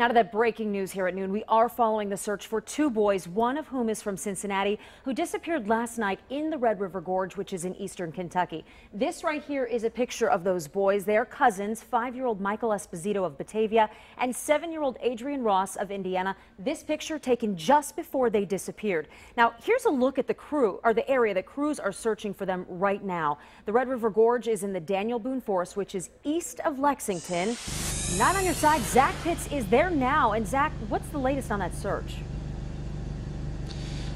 Now to that breaking news here at noon. We are following the search for two boys, one of whom is from Cincinnati, who disappeared last night in the Red River Gorge, which is in eastern Kentucky. This right here is a picture of those boys. They are cousins, 5-year-old Michael Esposito of Batavia and 7-year-old Adrian Ross of Indiana. This picture taken just before they disappeared. Now here's a look at the area that crews are searching for them right now. The Red River Gorge is in the Daniel Boone Forest, which is east of Lexington. Not on your side, Zach Pitts is there now. And Zach, what's the latest on that search?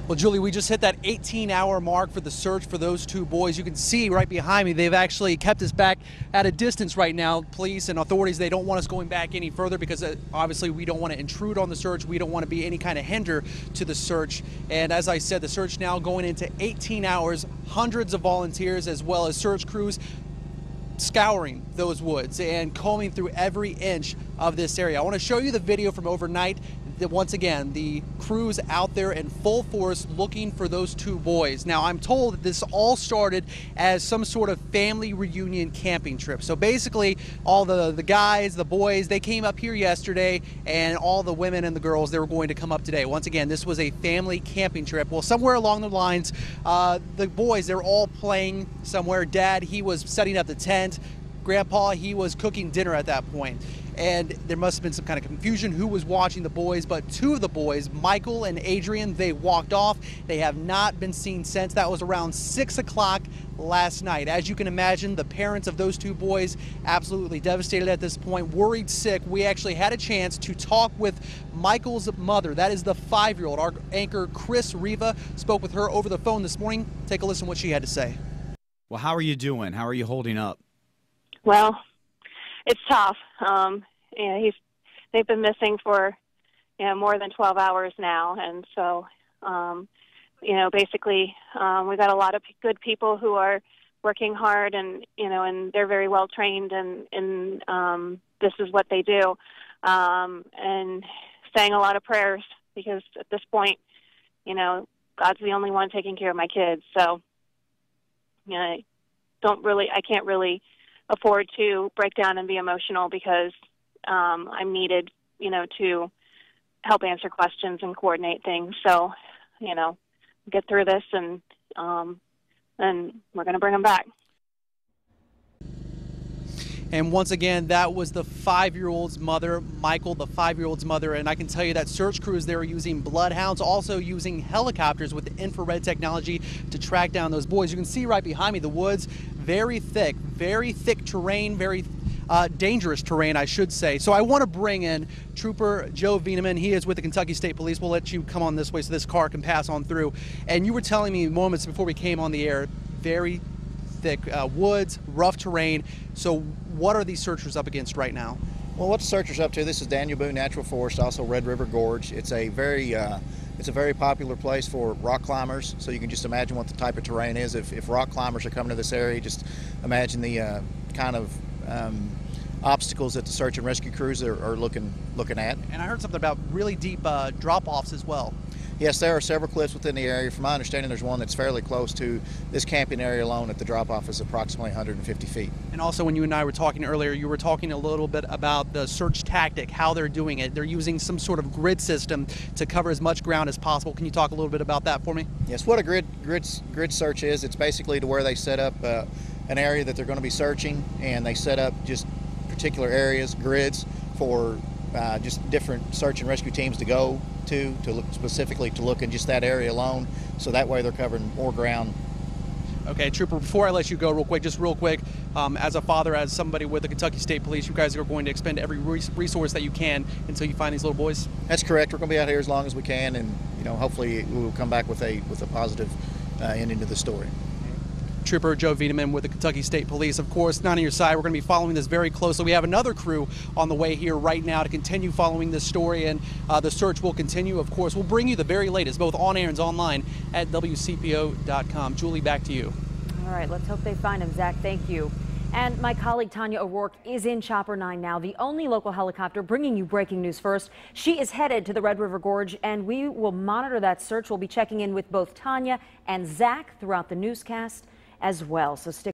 Well, Julie, we just hit that 18-hour mark for the search for those two boys. You can see right behind me, they've actually kept us back at a distance right now. Police and authorities, they don't want us going back any further because obviously we don't want to intrude on the search. We don't want to be any kind of hinder to the search. And as I said, the search now going into 18 hours, hundreds of volunteers as well as search crews scouring those woods and combing through every inch of this area. I want to show you the video from overnight. Once again, the crews out there in full force looking for those two boys. Now, I'm told that this all started as some sort of family reunion camping trip. So basically, all the guys, the boys, they came up here yesterday, and all the women and the girls, they were going to come up today. Once again, this was a family camping trip. Well, somewhere along the lines, the boys, they're all playing somewhere. Dad, he was setting up the tent. Grandpa, he was cooking dinner at that point. And there must have been some kind of confusion who was watching the boys, but two of the boys, Michael and Adrian, they walked off. They have not been seen since. That was around 6 o'clock last night. As you can imagine, the parents of those two boys absolutely devastated at this point, worried sick. We actually had a chance to talk with Michael's mother. That is the 5-year-old. Our anchor, Chris Riva, spoke with her over the phone this morning. Take a listen to what she had to say. Well, how are you doing? How are you holding up? Well, it's tough. They've been missing for more than 12 hours now, and so basically we've got a lot of good people who are working hard, and and they're very well trained, and this is what they do, and saying a lot of prayers because at this point, God's the only one taking care of my kids, so I can't really afford to break down and be emotional because I'm needed, to help answer questions and coordinate things. So, get through this and we're going to bring them back. And once again, that was the 5-year-old's mother, Michael, the 5-year-old's mother. And I can tell you that search crews, they were using bloodhounds, also using helicopters with infrared technology to track down those boys. You can see right behind me the woods, very thick terrain, very dangerous terrain, I should say. So I want to bring in Trooper Joe Veneman. He is with the Kentucky State Police. We'll let you come on this way so this car can pass on through. And you were telling me moments before we came on the air, very thick woods, rough terrain. So what are these searchers up against right now? Well, what the searchers up to, this is Daniel Boone Natural Forest, also Red River Gorge. It's a very popular place for rock climbers, so you can just imagine what the type of terrain is. If rock climbers are coming to this area, just imagine the kind of obstacles that the search and rescue crews are looking at. And I heard something about really deep drop-offs as well. Yes, there are several cliffs within the area. From my understanding, there's one that's fairly close to this camping area alone. At the drop-off is approximately 150 feet. And also, when you and I were talking earlier, you were talking a little bit about the search tactic, how they're doing it. They're using some sort of grid system to cover as much ground as possible. Can you talk a little bit about that for me? Yes, what a grid search is, it's basically to where they set up an area that they're going to be searching, and they set up just particular areas, grids, for just different search and rescue teams to go to look specifically to look in just that area alone, so that way they're covering more ground. Okay, Trooper, before I let you go real quick, as a father, as somebody with the Kentucky State Police, you guys are going to expend every resource that you can until you find these little boys? That's correct. We're going to be out here as long as we can, and hopefully we will come back with a positive ending to the story. Trooper Joe Veneman with the Kentucky State Police. Of course, not on your side. We're going to be following this very closely. We have another crew on the way here right now to continue following this story, and the search will continue. Of course, we'll bring you the very latest, both on air and online at WCPO.com. Julie, back to you. All right, let's hope they find him, Zach. Thank you. And my colleague Tanya O'Rourke is in Chopper 9 now, the only local helicopter bringing you breaking news first. She is headed to the Red River Gorge, and we will monitor that search. We'll be checking in with both Tanya and Zach throughout the newscast as well. So stick